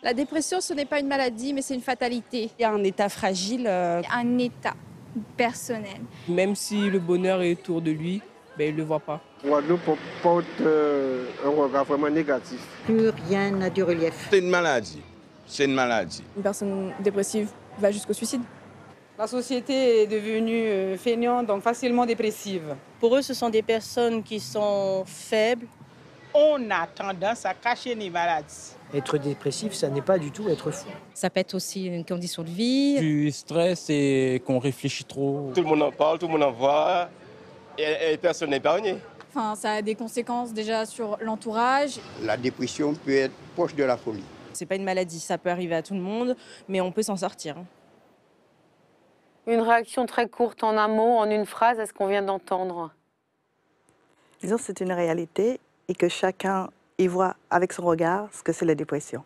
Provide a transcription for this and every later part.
La dépression, ce n'est pas une maladie, mais c'est une fatalité. Il y a un état fragile. Un état personnel. Même si le bonheur est autour de lui, ben, il ne le voit pas. Guadeloupe porte un regard vraiment négatif. Plus rien n'a du relief. C'est une maladie. C'est une maladie. Une personne dépressive va jusqu'au suicide. La société est devenue feignante, donc facilement dépressive. Pour eux, ce sont des personnes qui sont faibles. On a tendance à cacher les maladies. Être dépressif, ça n'est pas du tout être fou. Ça peut être aussi une condition de vie. Du stress et qu'on réfléchit trop. Tout le monde en parle, tout le monde en voit et personne n'est épargné. Enfin, ça a des conséquences déjà sur l'entourage. La dépression peut être proche de la folie. C'est pas une maladie, ça peut arriver à tout le monde, mais on peut s'en sortir. Une réaction très courte en un mot, en une phrase, à ce qu'on vient d'entendre. Disons que c'est une réalité et que chacun y voit avec son regard ce que c'est la dépression.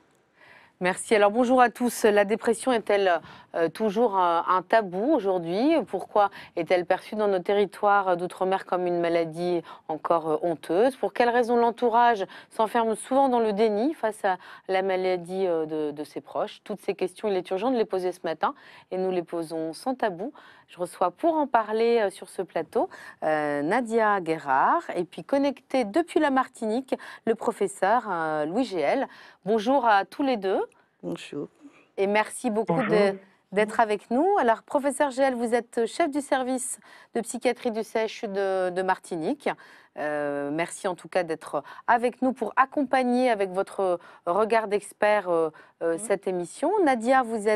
Merci. Alors bonjour à tous. La dépression est-elle toujours un tabou aujourd'hui? Pourquoi est-elle perçue dans nos territoires d'outre-mer comme une maladie encore honteuse? Pour quelles raisons l'entourage s'enferme souvent dans le déni face à la maladie de ses proches? Toutes ces questions, il est urgent de les poser ce matin et nous les posons sans tabou. Je reçois pour en parler sur ce plateau Nadia Guérard et puis connecté depuis la Martinique, le professeur Louis Géel. Bonjour à tous les deux. Bonjour. Et merci beaucoup d'être avec nous. Alors, professeur Géel, vous êtes chef du service de psychiatrie du CHU de Martinique. Merci en tout cas d'être avec nous pour accompagner avec votre regard d'expert cette émission. Nadia, vous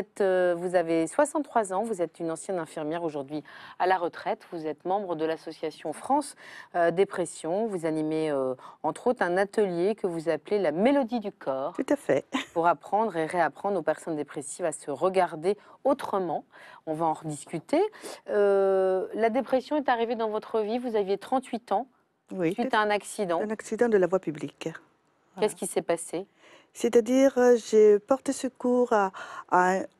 avez 63 ans, vous êtes une ancienne infirmière aujourd'hui à la retraite. Vous êtes membre de l'association France Dépression. Vous animez entre autres un atelier que vous appelez la mélodie du corps. Tout à fait. Pour apprendre et réapprendre aux personnes dépressives à se regarder autrement. On va en rediscuter. La dépression est arrivée dans votre vie, vous aviez 38 ans. Oui, suite à un accident. Un accident de la voie publique. Qu'est-ce qui s'est passé? C'est-à-dire, j'ai porté secours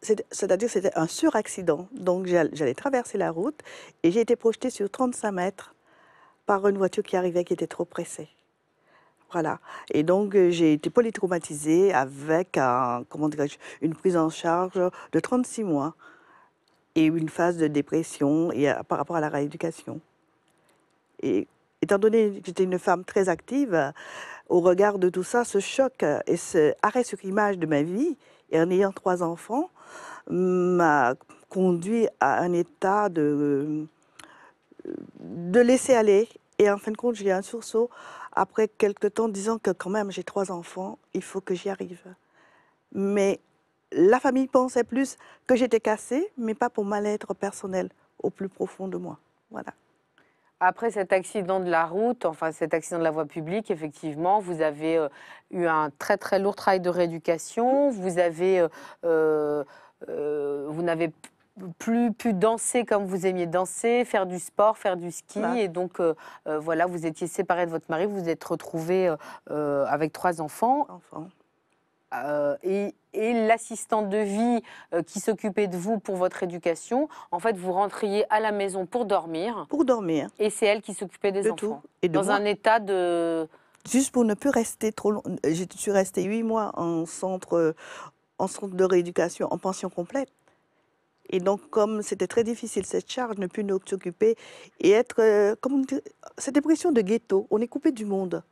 c'est-à-dire c'était un suraccident. Donc, j'allais traverser la route et j'ai été projetée sur 35 mètres par une voiture qui arrivait, qui était trop pressée. Voilà. Et donc, j'ai été polytraumatisée avec une prise en charge de 36 mois et une phase de dépression par rapport à la rééducation. Et étant donné que j'étais une femme très active, au regard de tout ça, ce choc et ce arrêt sur image de ma vie, et en ayant 3 enfants, m'a conduit à un état de laisser aller. Et en fin de compte, j'ai eu un sursaut après quelques temps disant que quand même, j'ai 3 enfants, il faut que j'y arrive. Mais la famille pensait plus que j'étais cassée, mais pas pour mal-être personnel au plus profond de moi. Voilà. Après cet accident de la route, enfin cet accident de la voie publique, effectivement, vous avez eu un très très lourd travail de rééducation. Vous n'avez plus pu danser comme vous aimiez danser, faire du sport, faire du ski. Voilà. Et donc, voilà, vous étiez séparée de votre mari, vous vous êtes retrouvée avec 3 enfants. Et l'assistante de vie qui s'occupait de vous pour votre éducation, en fait, vous rentriez à la maison pour dormir. Pour dormir. Et c'est elle qui s'occupait des enfants. Et de dans moi. Un état de... Juste pour ne plus rester trop long. Je suis restée 8 mois en centre de rééducation, en pension complète. Et donc, comme c'était très difficile, cette charge, ne plus nous occuper et être, cette dépression de ghetto, on est coupé du monde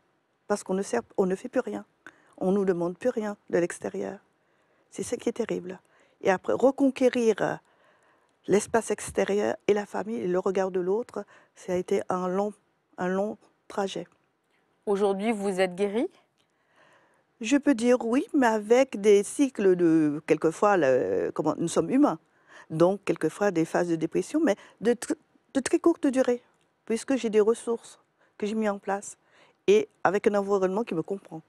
parce qu'on ne fait plus rien. On ne nous demande plus rien de l'extérieur. C'est ce qui est terrible. Et après, reconquérir l'espace extérieur et la famille et le regard de l'autre, ça a été un long trajet. Aujourd'hui, vous êtes guérie? Je peux dire oui, mais avec des cycles de, quelquefois, nous sommes humains. Donc, quelquefois, des phases de dépression, mais de très courte durée, puisque j'ai des ressources que j'ai mises en place et avec un environnement qui me comprend.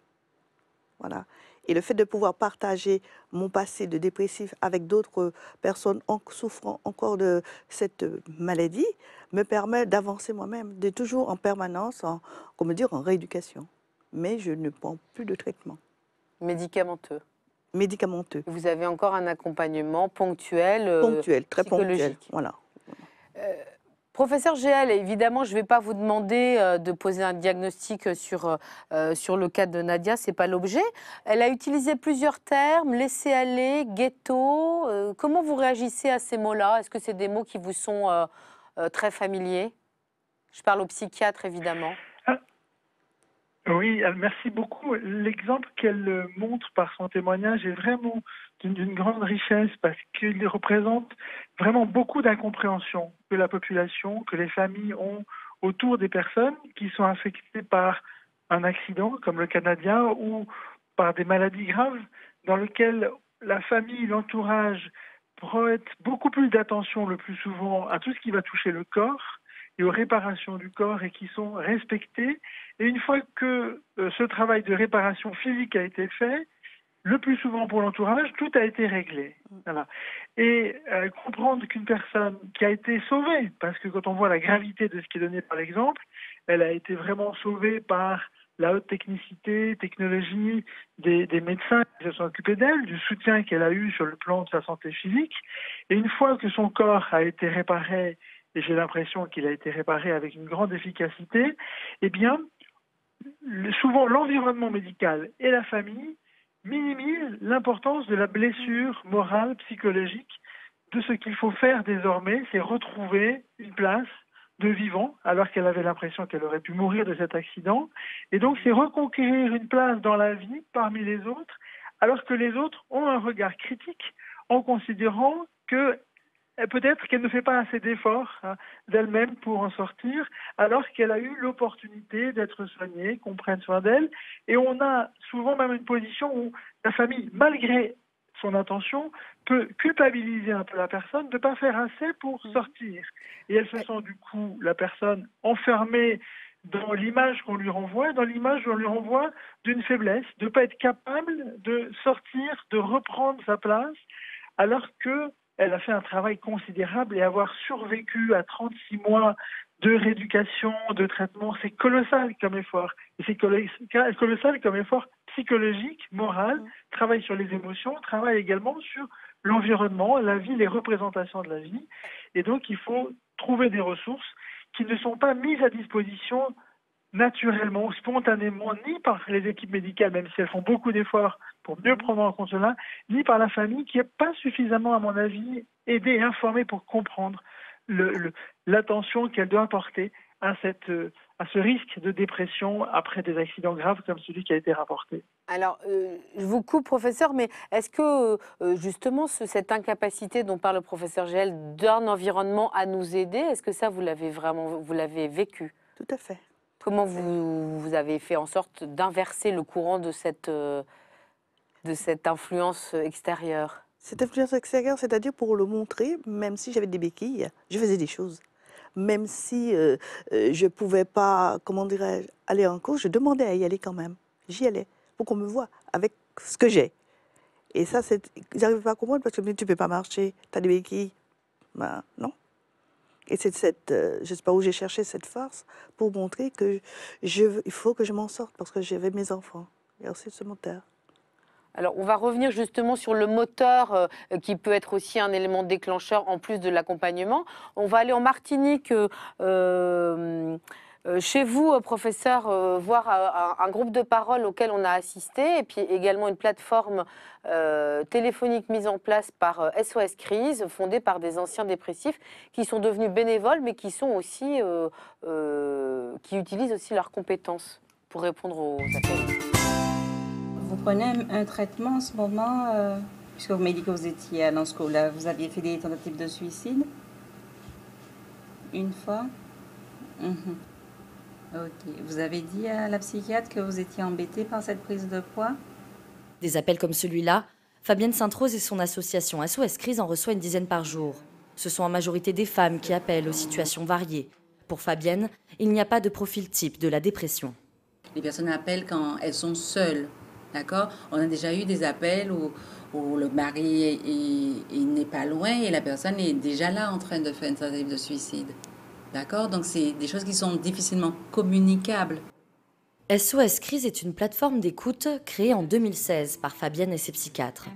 Voilà. Et le fait de pouvoir partager mon passé de dépressif avec d'autres personnes souffrant encore de cette maladie me permet d'avancer moi-même, de toujours en permanence, en rééducation. Mais je ne prends plus de traitement. Médicamenteux. Médicamenteux. Vous avez encore un accompagnement ponctuel, ponctuel, très ponctuel, voilà. Professeur Géal, évidemment, je ne vais pas vous demander de poser un diagnostic sur le cas de Nadia, ce n'est pas l'objet. Elle a utilisé plusieurs termes, laisser aller, ghetto. Comment vous réagissez à ces mots-là? Est-ce que c'est des mots qui vous sont très familiers? Je parle au psychiatre, évidemment. Oui, merci beaucoup. L'exemple qu'elle montre par son témoignage est vraiment d'une grande richesse parce qu'il représente vraiment beaucoup d'incompréhension que la population, que les familles ont autour des personnes qui sont affectées par un accident comme le Canadien ou par des maladies graves dans lesquelles la famille, l'entourage prête beaucoup plus d'attention le plus souvent à tout ce qui va toucher le corps et aux réparations du corps et qui sont respectées. Et une fois que ce travail de réparation physique a été fait, le plus souvent pour l'entourage, tout a été réglé. Voilà. Et comprendre qu'une personne qui a été sauvée, parce que quand on voit la gravité de ce qui est donné par l'exemple, elle a été vraiment sauvée par la haute technicité, technologie des médecins qui se sont occupés d'elle, du soutien qu'elle a eu sur le plan de sa santé physique. Et une fois que son corps a été réparé, et j'ai l'impression qu'il a été réparé avec une grande efficacité, eh bien, souvent l'environnement médical et la famille minimisent l'importance de la blessure morale, psychologique, de ce qu'il faut faire désormais, c'est retrouver une place de vivant, alors qu'elle avait l'impression qu'elle aurait pu mourir de cet accident. Et donc, c'est reconquérir une place dans la vie parmi les autres, alors que les autres ont un regard critique en considérant que peut-être qu'elle ne fait pas assez d'efforts d'elle-même pour en sortir, alors qu'elle a eu l'opportunité d'être soignée, qu'on prenne soin d'elle. Et on a souvent même une position où la famille, malgré son intention, peut culpabiliser un peu la personne de ne pas faire assez pour sortir. Et elle se sent du coup, la personne, enfermée dans l'image qu'on lui renvoie, dans l'image qu'on lui renvoie d'une faiblesse, de ne pas être capable de sortir, de reprendre sa place, alors que elle a fait un travail considérable et avoir survécu à 36 mois de rééducation, de traitement, c'est colossal comme effort. Et c'est colossal comme effort psychologique, moral, travail sur les émotions, travail également sur l'environnement, la vie, les représentations de la vie. Et donc, il faut trouver des ressources qui ne sont pas mises à disposition naturellement, spontanément, ni par les équipes médicales, même si elles font beaucoup d'efforts pour mieux prendre en compte cela, ni par la famille qui n'est pas suffisamment, à mon avis, aidée et informée pour comprendre l'attention qu'elle doit apporter à ce risque de dépression après des accidents graves comme celui qui a été rapporté. Alors, je vous coupe, professeur, mais est-ce que justement cette incapacité dont parle le professeur Géal d'un environnement à nous aider, est-ce que ça vous l'avez vécu? Tout à fait. Comment vous avez fait en sorte d'inverser le courant de cette influence extérieure? Cette influence extérieure, c'est-à-dire pour le montrer, même si j'avais des béquilles, je faisais des choses. Même si je ne pouvais pas, comment dirais-je, aller en cours, je demandais à y aller quand même. J'y allais pour qu'on me voie avec ce que j'ai. Et ça, ils n'arrivent pas à comprendre parce que tu ne peux pas marcher, tu as des béquilles. Ben non. Et c'est je ne sais pas où j'ai cherché cette force pour montrer que il faut que je m'en sorte parce que j'avais mes enfants. Et aussi ce moteur. Alors, on va revenir justement sur le moteur qui peut être aussi un élément déclencheur en plus de l'accompagnement. On va aller en Martinique, chez vous, professeur, voir un groupe de parole auquel on a assisté et puis également une plateforme téléphonique mise en place par SOS Crise, fondée par des anciens dépressifs qui sont devenus bénévoles mais qui sont aussi, qui utilisent aussi leurs compétences pour répondre aux appels. Vous prenez un traitement en ce moment, puisque vous m'avez dit que vous étiez à l'Anscola, vous aviez fait des tentatives de suicide? Une fois? Ok. Vous avez dit à la psychiatre que vous étiez embêtée par cette prise de poids? Des appels comme celui-là, Fabienne Sainte-Rose et son association SOS Crise en reçoit une dizaine par jour. Ce sont en majorité des femmes qui appellent aux situations variées. Pour Fabienne, il n'y a pas de profil type de la dépression. Les personnes appellent quand elles sont seules. D'accord? On a déjà eu des appels où le mari il n'est pas loin et la personne est déjà là en train de faire une tentative de suicide. D'accord? Donc, c'est des choses qui sont difficilement communicables. SOS Crise est une plateforme d'écoute créée en 2016 par Fabienne et ses psychiatres.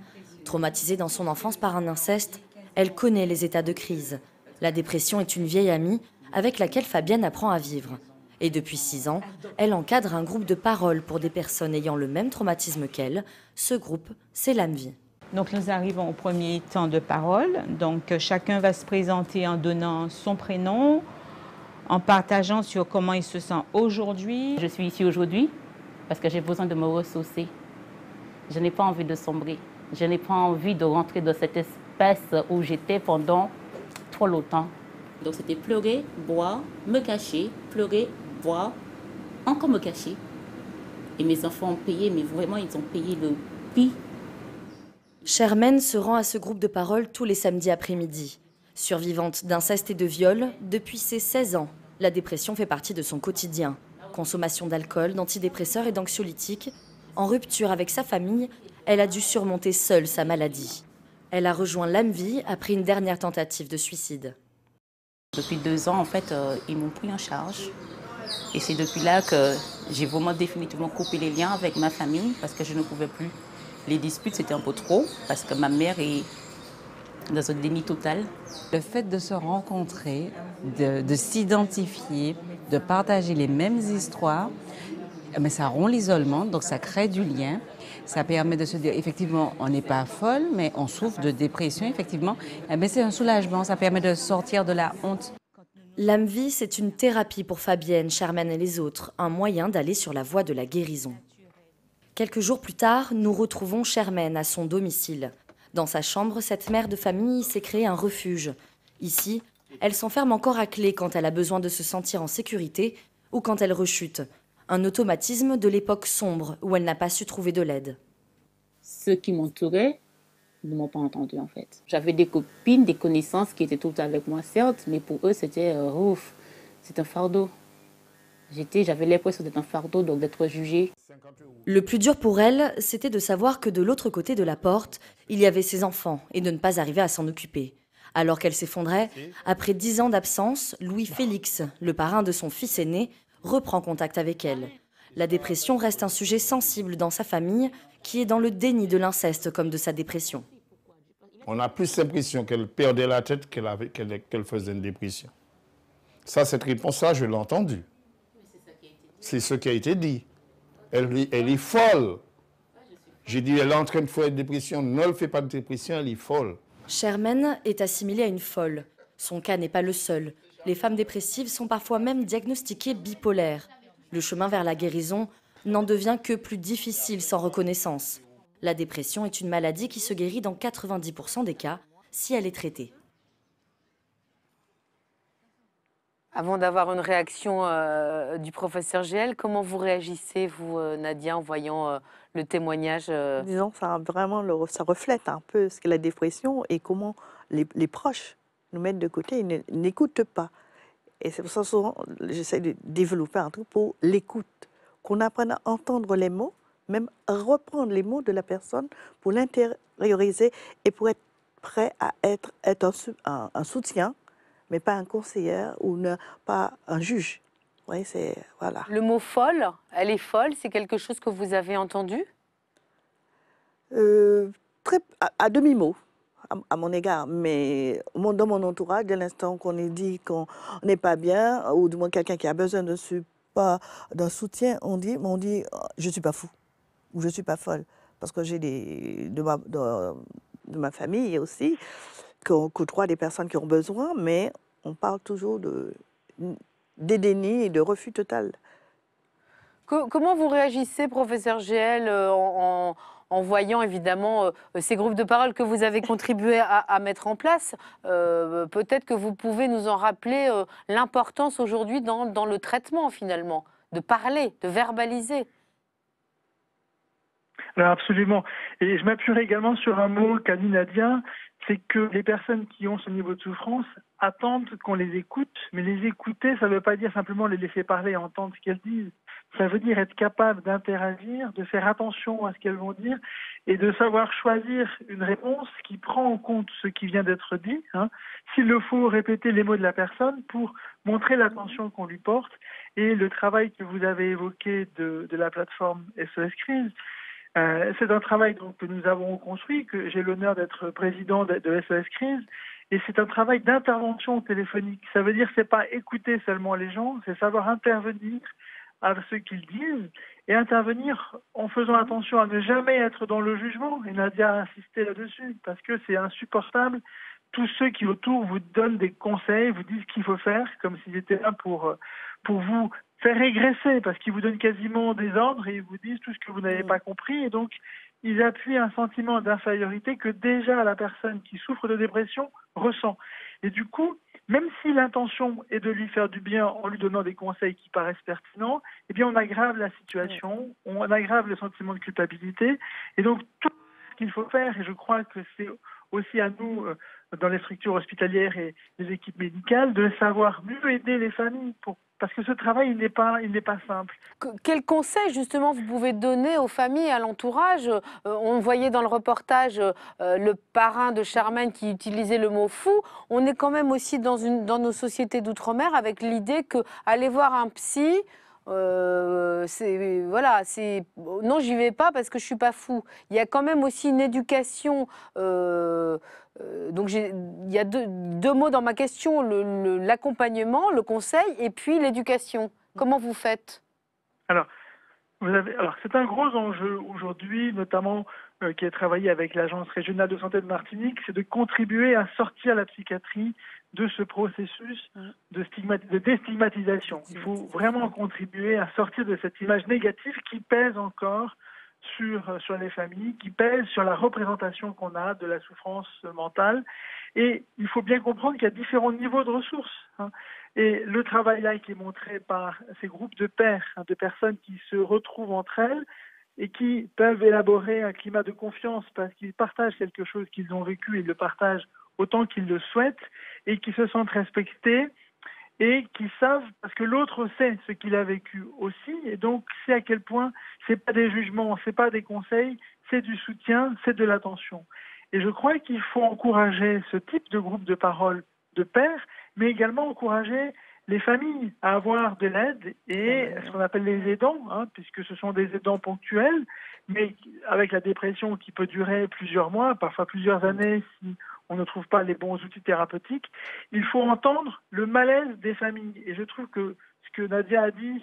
Traumatisée dans son enfance par un inceste, elle connaît les états de crise. La dépression est une vieille amie avec laquelle Fabienne apprend à vivre. Et depuis 6 ans, elle encadre un groupe de parole pour des personnes ayant le même traumatisme qu'elle. Ce groupe, c'est l'AMVI. Donc nous arrivons au premier temps de parole. Donc chacun va se présenter en donnant son prénom, en partageant sur comment il se sent aujourd'hui. Je suis ici aujourd'hui parce que j'ai besoin de me ressourcer. Je n'ai pas envie de sombrer. Je n'ai pas envie de rentrer dans cet espace où j'étais pendant trop longtemps. Donc c'était pleurer, boire, me cacher, pleurer, boire, encore me cacher. Et mes enfants ont payé, mais vraiment ils ont payé le prix. Shermaine se rend à ce groupe de parole tous les samedis après-midi. Survivante d'inceste et de viol, depuis ses 16 ans, la dépression fait partie de son quotidien. Consommation d'alcool, d'antidépresseurs et d'anxiolytiques. En rupture avec sa famille, elle a dû surmonter seule sa maladie. Elle a rejoint l'AMVI après une dernière tentative de suicide. Depuis 2 ans, en fait, ils m'ont pris en charge. Et c'est depuis là que j'ai vraiment définitivement coupé les liens avec ma famille parce que je ne pouvais plus. Les disputes, c'était un peu trop parce que ma mère est dans un déni total. Le fait de se rencontrer, de s'identifier, de partager les mêmes histoires, mais ça rompt l'isolement, donc ça crée du lien. Ça permet de se dire, effectivement, on n'est pas folle, mais on souffre de dépression, effectivement. Mais c'est un soulagement, ça permet de sortir de la honte. L'AMVI, c'est une thérapie pour Fabienne, Shermaine et les autres, un moyen d'aller sur la voie de la guérison. Quelques jours plus tard, nous retrouvons Shermaine à son domicile. Dans sa chambre, cette mère de famille s'est créé un refuge. Ici, elle s'enferme encore à clé quand elle a besoin de se sentir en sécurité ou quand elle rechute. Un automatisme de l'époque sombre où elle n'a pas su trouver de l'aide. Ceux qui m'entouraient ne m'ont pas entendu en fait. J'avais des copines, des connaissances qui étaient toutes avec moi certes, mais pour eux c'était ouf, c'est un fardeau. J'avais l'impression d'être un fardeau, donc d'être jugée. Le plus dur pour elle, c'était de savoir que de l'autre côté de la porte, il y avait ses enfants et de ne pas arriver à s'en occuper. Alors qu'elle s'effondrait, après 10 ans d'absence, Louis-Félix, le parrain de son fils aîné, reprend contact avec elle. La dépression reste un sujet sensible dans sa famille, qui est dans le déni de l'inceste comme de sa dépression. On a plus l'impression qu'elle perdait la tête qu'elle faisait une dépression. Ça, cette réponse-là, je l'ai entendue. C'est ce qui a été dit. Elle est folle. J'ai dit, elle est en train de faire une dépression. Ne le fait pas de dépression, elle est folle. Shermaine est assimilée à une folle. Son cas n'est pas le seul. Les femmes dépressives sont parfois même diagnostiquées bipolaires. Le chemin vers la guérison n'en devient que plus difficile sans reconnaissance. La dépression est une maladie qui se guérit dans 90% des cas si elle est traitée. Avant d'avoir une réaction du professeur GL, comment vous réagissez, vous, Nadia, en voyant le témoignage Disons, ça reflète un peu ce qu'est la dépression et comment les proches nous mettent de côté, ils n'écoutent pas. Et c'est pour ça que souvent, j'essaie de développer un truc pour l'écoute, qu'on apprenne à entendre les mots, même à reprendre les mots de la personne pour l'intérioriser et pour être prêt à être un soutien, mais pas un conseiller ou pas un juge. Oui, voilà. Le mot folle, elle est folle, c'est quelque chose que vous avez entendu à demi-mot, à mon égard. Mais dans mon entourage, dès l'instant qu'on est dit qu'on n'est pas bien, ou du moins quelqu'un qui a besoin d'un soutien, on dit je ne suis pas fou, ou je ne suis pas folle. Parce que j'ai de ma famille aussi, qu'on côtoie des personnes qui ont besoin, mais on parle toujours de déni et de refus total. Comment vous réagissez, professeur GL, en voyant évidemment ces groupes de parole que vous avez contribué à mettre en place? Peut-être que vous pouvez nous en rappeler l'importance aujourd'hui dans le traitement finalement, de parler, de verbaliser. Alors absolument. Et je m'appuierai également sur un mot qu'a dit Nadia, c'est que les personnes qui ont ce niveau de souffrance attendent qu'on les écoute, mais les écouter, ça ne veut pas dire simplement les laisser parler, entendre ce qu'elles disent. Il Ça veut dire être capable d'interagir, de faire attention à ce qu'elles vont dire et de savoir choisir une réponse qui prend en compte ce qui vient d'être dit. S'il le faut, répéter les mots de la personne pour montrer l'attention qu'on lui porte. Et le travail que vous avez évoqué de la plateforme SOS Crise, c'est un travail donc, que nous avons construit, que j'ai l'honneur d'être président de SOS Crise. Et c'est un travail d'intervention téléphonique. Ça veut dire que c'est pas écouter seulement les gens, c'est savoir intervenir à ce qu'ils disent et intervenir en faisant attention à ne jamais être dans le jugement. Et Nadia a insisté là-dessus parce que c'est insupportable. Tous ceux qui autour vous donnent des conseils, vous disent ce qu'il faut faire, comme s'ils étaient là pour vous faire régresser, parce qu'ils vous donnent quasiment des ordres et ils vous disent tout ce que vous n'avez pas compris. Et donc, ils appuient un sentiment d'infériorité que déjà la personne qui souffre de dépression ressent. Et du coup, même si l'intention est de lui faire du bien en lui donnant des conseils qui paraissent pertinents, eh bien on aggrave la situation, on aggrave le sentiment de culpabilité. Et donc tout ce qu'il faut faire, et je crois que c'est aussi à nous, dans les structures hospitalières et les équipes médicales, de savoir mieux aider les familles parce que ce travail, il n'est pas simple. Quel conseil, justement, vous pouvez donner aux familles, à l'entourage? On voyait dans le reportage le parrain de Charmaine qui utilisait le mot fou. On est quand même aussi dans nos sociétés d'outre-mer avec l'idée que aller voir un psy, non, j'y vais pas parce que je suis pas fou. Il y a quand même aussi une éducation. Donc il y a deux mots dans ma question, l'accompagnement, le conseil et puis l'éducation. Comment vous faites? Alors c'est un gros enjeu aujourd'hui, notamment qui est travaillé avec l'Agence régionale de santé de Martinique, c'est de contribuer à sortir la psychiatrie de ce processus de déstigmatisation. Il faut vraiment contribuer à sortir de cette image négative qui pèse encore sur les familles, qui pèse sur la représentation qu'on a de la souffrance mentale. Et il faut bien comprendre qu'il y a différents niveaux de ressources. Et le travail là qui est montré par ces groupes de pairs, de personnes qui se retrouvent entre elles et qui peuvent élaborer un climat de confiance parce qu'ils partagent quelque chose qu'ils ont vécu et le partagent autant qu'ils le souhaitent et qui se sentent respectés et qui savent, parce que l'autre sait ce qu'il a vécu aussi, et donc c'est à quel point c'est pas des jugements, c'est pas des conseils, c'est du soutien, c'est de l'attention. Et je crois qu'il faut encourager ce type de groupe de parole de pairs, mais également encourager les familles à avoir de l'aide et ce qu'on appelle les aidants, puisque ce sont des aidants ponctuels, mais avec la dépression qui peut durer plusieurs mois, parfois plusieurs années si on ne trouve pas les bons outils thérapeutiques, il faut entendre le malaise des familles. Et je trouve que ce que Nadia a dit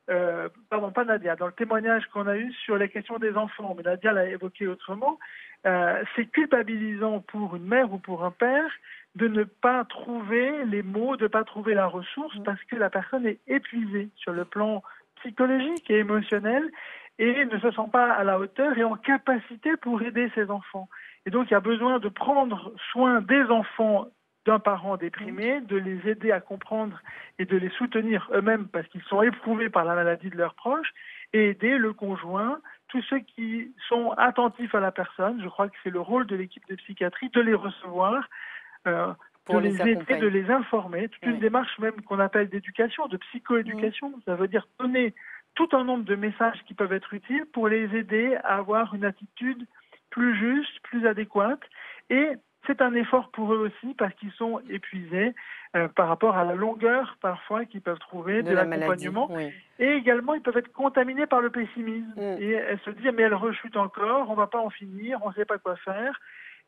pas Nadia, dans le témoignage qu'on a eu sur les questions des enfants, mais Nadia l'a évoqué autrement, c'est culpabilisant pour une mère ou pour un père de ne pas trouver les mots, de ne pas trouver la ressource parce que la personne est épuisée sur le plan psychologique et émotionnel et ne se sent pas à la hauteur et en capacité pour aider ses enfants. Et donc, il y a besoin de prendre soin des enfants d'un parent déprimé, de les aider à comprendre et de les soutenir eux-mêmes parce qu'ils sont éprouvés par la maladie de leurs proches et aider le conjoint, tous ceux qui sont attentifs à la personne. Je crois que c'est le rôle de l'équipe de psychiatrie de les recevoir, de les aider, de les informer. Toute une démarche même qu'on appelle d'éducation, de psychoéducation. Ça veut dire donner tout un nombre de messages qui peuvent être utiles pour les aider à avoir une attitude plus juste, plus adéquate. Et c'est un effort pour eux aussi parce qu'ils sont épuisés par rapport à la longueur parfois qu'ils peuvent trouver de l'accompagnement. Et également, ils peuvent être contaminés par le pessimisme. Et elles se disent, mais elle rechute encore, on ne va pas en finir, on ne sait pas quoi faire.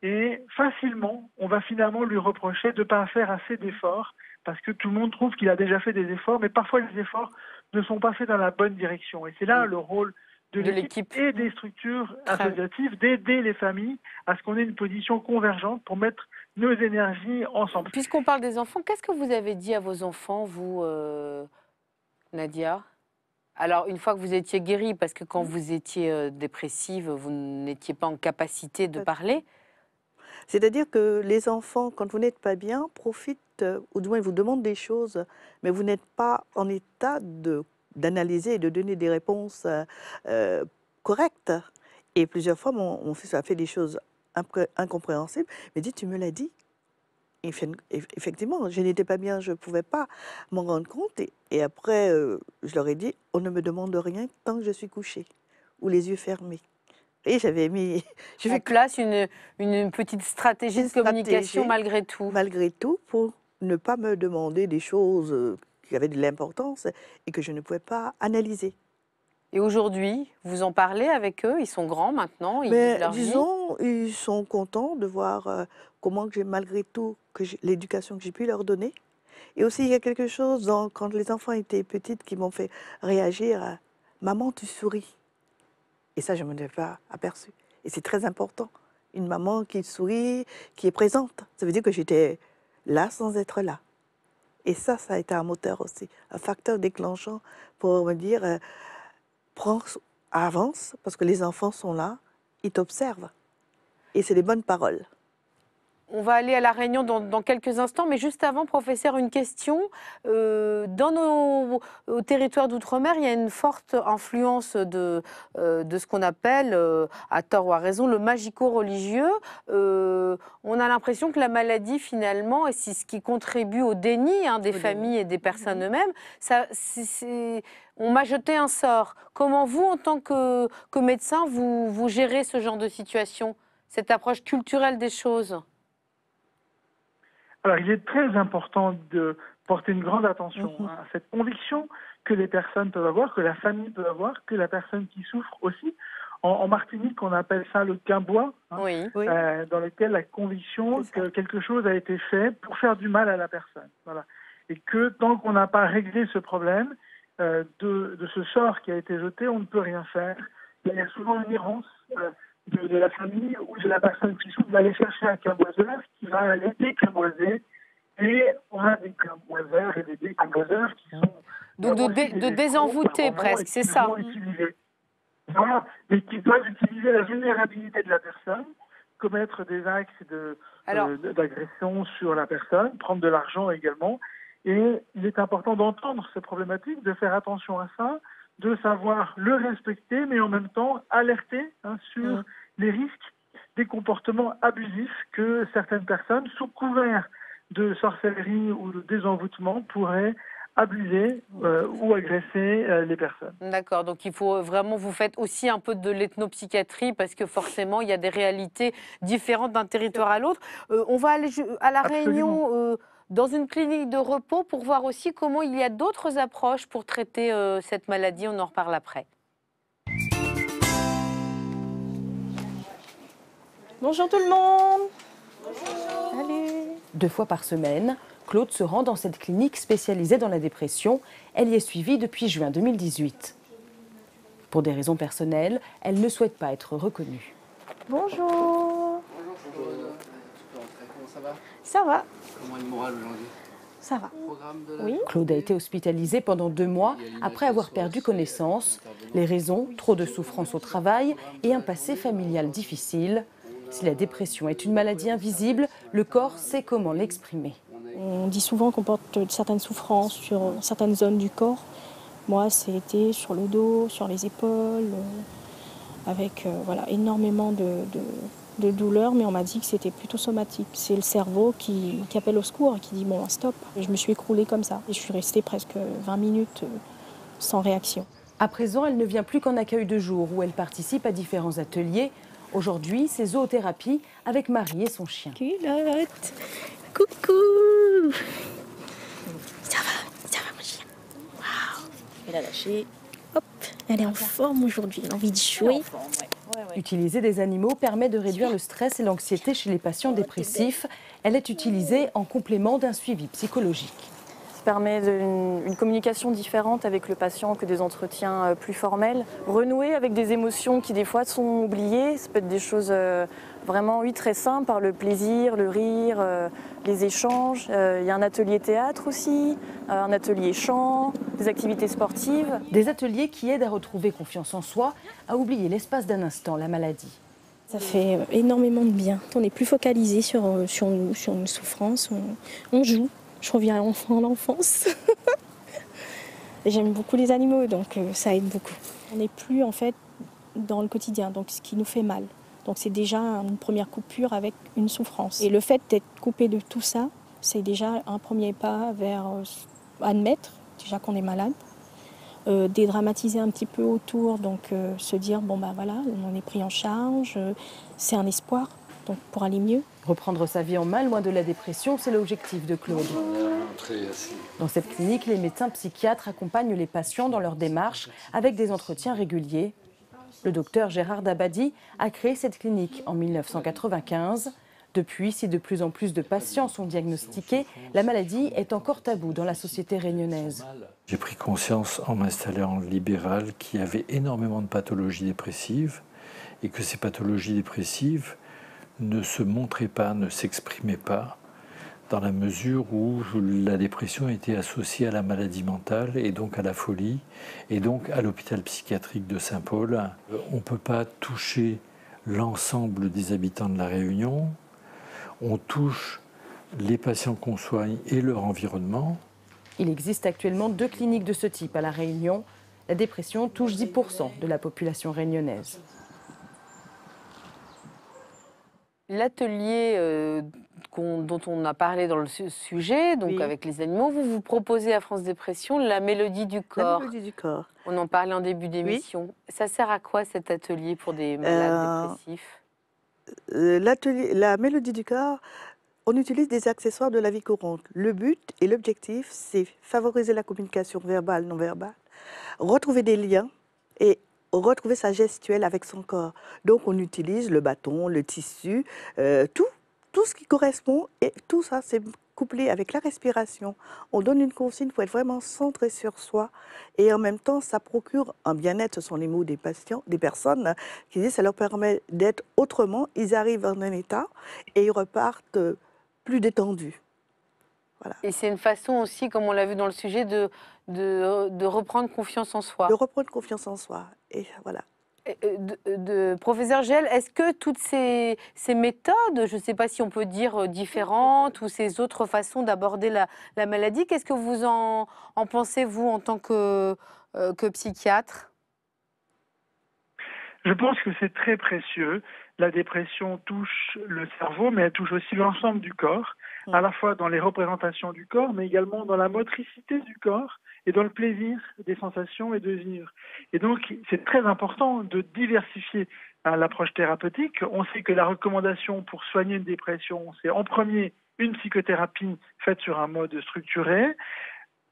Et facilement, on va finalement lui reprocher de ne pas faire assez d'efforts parce que tout le monde trouve qu'il a déjà fait des efforts, mais parfois les efforts ne sont pas faits dans la bonne direction. Et c'est là le rôle de l'équipe et des structures associatives d'aider les familles à ce qu'on ait une position convergente pour mettre nos énergies ensemble. Puisqu'on parle des enfants, qu'est-ce que vous avez dit à vos enfants, vous, Nadia? Alors, une fois que vous étiez guérie, parce que quand vous étiez dépressive, vous n'étiez pas en capacité de parler. C'est-à-dire que les enfants, quand vous n'êtes pas bien, profitent, ou du moins ils vous demandent des choses, mais vous n'êtes pas en état d'analyser et de donner des réponses correctes. Et plusieurs fois, mon fils a fait des choses incompréhensibles, mais dit, tu me l'as dit. Effectivement, je n'étais pas bien, je ne pouvais pas m'en rendre compte. Et après, je leur ai dit, on ne me demande rien tant que je suis couchée ou les yeux fermés. Et j'avais mis... Je fais place une petite stratégie de communication malgré tout. Malgré tout, pour ne pas me demander des choses qui avaient de l'importance et que je ne pouvais pas analyser. Et aujourd'hui, vous en parlez avec eux? Ils sont grands maintenant, ils vivent leur vie. Disons, ils sont contents de voir comment j'ai, malgré tout, l'éducation que j'ai pu leur donner. Et aussi, il y a quelque chose, quand les enfants étaient petites, qui m'ont fait réagir à « Maman, tu souris ». Et ça, je ne m'en pas aperçu. Et c'est très important. Une maman qui sourit, qui est présente. Ça veut dire que j'étais là sans être là. Et ça a été un moteur aussi, un facteur déclenchant pour me dire prends, avance, parce que les enfants sont là, ils t'observent. Et c'est des bonnes paroles. On va aller à La Réunion dans quelques instants, mais juste avant, professeur, une question. Dans nos territoires d'outre-mer, il y a une forte influence de ce qu'on appelle, à tort ou à raison, le magico-religieux. On a l'impression que la maladie, finalement, et c'est ce qui contribue au déni des familles et des personnes eux-mêmes, on m'a jeté un sort. Comment vous, en tant que médecin, vous gérez ce genre de situation, cette approche culturelle des choses? Alors, il est très important de porter une grande attention à cette conviction que les personnes peuvent avoir, que la famille peut avoir, que la personne qui souffre aussi. En Martinique, on appelle ça le quimbois, dans lequel la conviction que quelque chose a été fait pour faire du mal à la personne. Voilà. Et que tant qu'on n'a pas réglé ce problème de ce sort qui a été jeté, on ne peut rien faire. Il y a souvent une errance de la famille ou de la personne qui souffre d'aller chercher un quimboiseur qui va aller déquimboiser. Et on a des quimboiseurs et des déquimboiseurs qui sont... Donc de désenvoûter presque, c'est ça. Voilà, mais qui doivent utiliser la vulnérabilité de la personne, commettre des actes d'agression sur la personne, prendre de l'argent également. Et il est important d'entendre ces problématiques, de faire attention à ça, de savoir le respecter, mais en même temps alerter sur les risques des comportements abusifs que certaines personnes, sous couvert de sorcellerie ou de désenvoûtement, pourraient abuser ou agresser les personnes. D'accord, donc il faut vraiment, vous faites aussi un peu de l'ethnopsychiatrie parce que forcément il y a des réalités différentes d'un territoire à l'autre. On va aller à La Réunion dans une clinique de repos pour voir aussi comment il y a d'autres approches pour traiter cette maladie. On en reparle après. Bonjour tout le monde. Bonjour. Allez. 2 fois par semaine, Claude se rend dans cette clinique spécialisée dans la dépression. Elle y est suivie depuis juin 2018. Pour des raisons personnelles, elle ne souhaite pas être reconnue. Bonjour. Bonjour. Comment ça va? Ça va. Comment est le moral aujourd'hui? Ça va. Oui. Claude a été hospitalisé pendant 2 mois après avoir perdu connaissance. Les raisons, trop de souffrance au travail et un passé familial difficile. Si la dépression est une maladie invisible, le corps sait comment l'exprimer. On dit souvent qu'on porte certaines souffrances sur certaines zones du corps. Moi, c'était sur le dos, sur les épaules, avec énormément de douleurs, mais on m'a dit que c'était plutôt somatique. C'est le cerveau qui appelle au secours et qui dit « bon, stop ». Je me suis écroulée comme ça et je suis restée presque 20 minutes sans réaction. À présent, elle ne vient plus qu'en accueil de jour où elle participe à différents ateliers. Aujourd'hui, c'est zoothérapie avec Marie et son chien. Culotte, coucou. Ça va mon chien. Waouh. Elle a lâché. Hop, elle est en forme aujourd'hui, elle a envie de jouer. Utiliser des animaux permet de réduire le stress et l'anxiété chez les patients dépressifs. Elle est utilisée en complément d'un suivi psychologique. Ça permet une communication différente avec le patient que des entretiens plus formels. Renouer avec des émotions qui des fois sont oubliées, ça peut être des choses vraiment très simples, par le plaisir, le rire, les échanges. Il y a un atelier théâtre aussi, un atelier chant, des activités sportives. Des ateliers qui aident à retrouver confiance en soi, à oublier l'espace d'un instant la maladie. Ça fait énormément de bien. On n'est plus focalisé sur une souffrance, on joue. Je reviens en l'enfance. J'aime beaucoup les animaux, donc ça aide beaucoup. On n'est plus en fait dans le quotidien, donc ce qui nous fait mal. Donc c'est déjà une première coupure avec une souffrance. Et le fait d'être coupé de tout ça, c'est déjà un premier pas vers admettre déjà qu'on est malade, dédramatiser un petit peu autour, donc se dire bon ben voilà, on est pris en charge, c'est un espoir donc pour aller mieux. Reprendre sa vie en main loin de la dépression, c'est l'objectif de Claude. Dans cette clinique, les médecins psychiatres accompagnent les patients dans leur démarche avec des entretiens réguliers. Le docteur Gérard Dabadi a créé cette clinique en 1995. Depuis, si de plus en plus de patients sont diagnostiqués, la maladie est encore taboue dans la société réunionnaise. J'ai pris conscience en m'installant en libéral qu'il y avait énormément de pathologies dépressives et que ces pathologies dépressives ne se montraient pas, ne s'exprimaient pas dans la mesure où la dépression était associée à la maladie mentale et donc à la folie et donc à l'hôpital psychiatrique de Saint-Paul. On ne peut pas toucher l'ensemble des habitants de la Réunion. On touche les patients qu'on soigne et leur environnement. Il existe actuellement 2 cliniques de ce type à La Réunion. La dépression touche 10% de la population réunionnaise. L'atelier dont on a parlé dans le sujet, donc oui, avec les animaux, vous proposez à France Dépression la mélodie du corps. La mélodie du corps. On en parlait en début d'émission. Oui. Ça sert à quoi cet atelier pour des malades dépressifs? La mélodie du corps, on utilise des accessoires de la vie courante. Le but et l'objectif, c'est favoriser la communication verbale, non verbale, retrouver des liens et retrouver sa gestuelle avec son corps. Donc on utilise le bâton, le tissu, tout ce qui correspond, et tout ça c'est couplé avec la respiration. On donne une consigne pour être vraiment centré sur soi et en même temps ça procure un bien-être. Ce sont les mots des patients, des personnes qui disent que ça leur permet d'être autrement. Ils arrivent en un état et ils repartent plus détendus. Voilà. Et c'est une façon aussi, comme on l'a vu dans le sujet, de reprendre confiance en soi. De reprendre confiance en soi, et voilà. Professeur Gell, est-ce que toutes ces méthodes, je ne sais pas si on peut dire différentes, ou ces autres façons d'aborder la maladie, qu'est-ce que vous en pensez, vous, en tant que psychiatre? Je pense que c'est très précieux. La dépression touche le cerveau, mais elle touche aussi l'ensemble du corps, à la fois dans les représentations du corps, mais également dans la motricité du corps et dans le plaisir des sensations et de vivre. Et donc, c'est très important de diversifier l'approche thérapeutique. On sait que la recommandation pour soigner une dépression, c'est en premier une psychothérapie faite sur un mode structuré,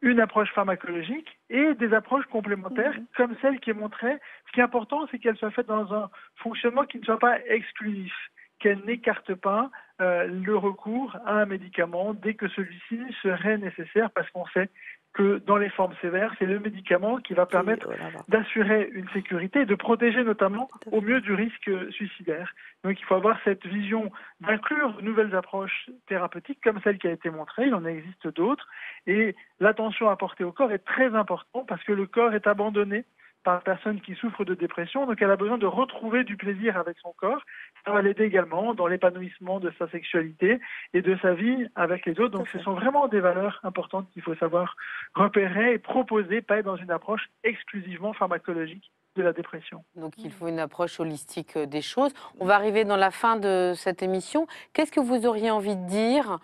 une approche pharmacologique et des approches complémentaires comme celle qui est montrée. Ce qui est important, c'est qu'elle soit faite dans un fonctionnement qui ne soit pas exclusif, qu'elle n'écarte pas le recours à un médicament dès que celui-ci serait nécessaire, parce qu'on sait que dans les formes sévères, c'est le médicament qui va permettre d'assurer une sécurité et de protéger notamment au mieux du risque suicidaire. Donc il faut avoir cette vision d'inclure de nouvelles approches thérapeutiques comme celle qui a été montrée, il en existe d'autres, et l'attention apportée au corps est très importante parce que le corps est abandonné par une personne qui souffre de dépression, donc elle a besoin de retrouver du plaisir avec son corps. Ça va l'aider également dans l'épanouissement de sa sexualité et de sa vie avec les autres. Donc ce sont vraiment des valeurs importantes qu'il faut savoir repérer et proposer, pas être dans une approche exclusivement pharmacologique de la dépression. Donc il faut une approche holistique des choses. On va arriver dans la fin de cette émission. Qu'est-ce que vous auriez envie de dire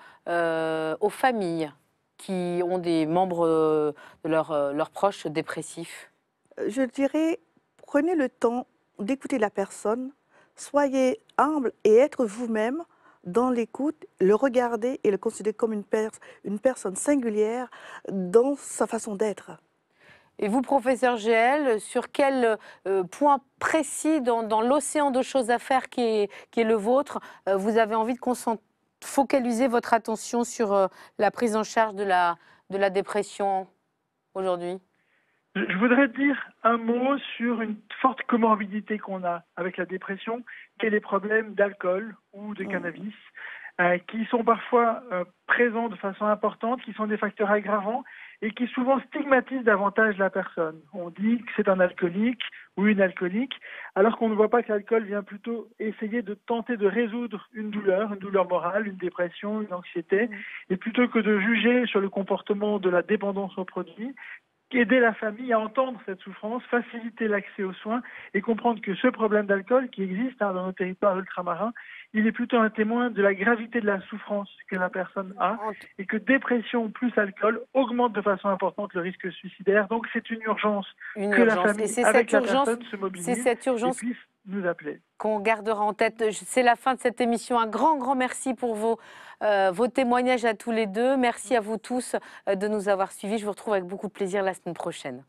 aux familles qui ont des membres de leurs proches dépressifs? Je dirais, prenez le temps d'écouter la personne, soyez humble et être vous-même dans l'écoute, le regarder et le considérer comme une personne singulière dans sa façon d'être. Et vous, professeur Gell, sur quel point précis dans l'océan de choses à faire qui est le vôtre, vous avez envie de focaliser votre attention sur la prise en charge de la dépression aujourd'hui? Je voudrais dire un mot sur une forte comorbidité qu'on a avec la dépression, qui est les problèmes d'alcool ou de cannabis, qui sont parfois présents de façon importante, qui sont des facteurs aggravants et qui souvent stigmatisent davantage la personne. On dit que c'est un alcoolique ou une alcoolique, alors qu'on ne voit pas que l'alcool vient plutôt essayer de tenter de résoudre une douleur morale, une dépression, une anxiété, et plutôt que de juger sur le comportement de la dépendance aux produits, aider la famille à entendre cette souffrance, faciliter l'accès aux soins et comprendre que ce problème d'alcool qui existe dans nos territoires ultramarins, il est plutôt un témoin de la gravité de la souffrance que la personne a et que dépression plus alcool augmente de façon importante le risque suicidaire. Donc c'est une urgence que la famille avec la personne se mobilise et puisse nous appeler. Qu'on gardera en tête. C'est la fin de cette émission. Un grand merci pour vos témoignages à tous les deux. Merci à vous tous de nous avoir suivis. Je vous retrouve avec beaucoup de plaisir la semaine prochaine.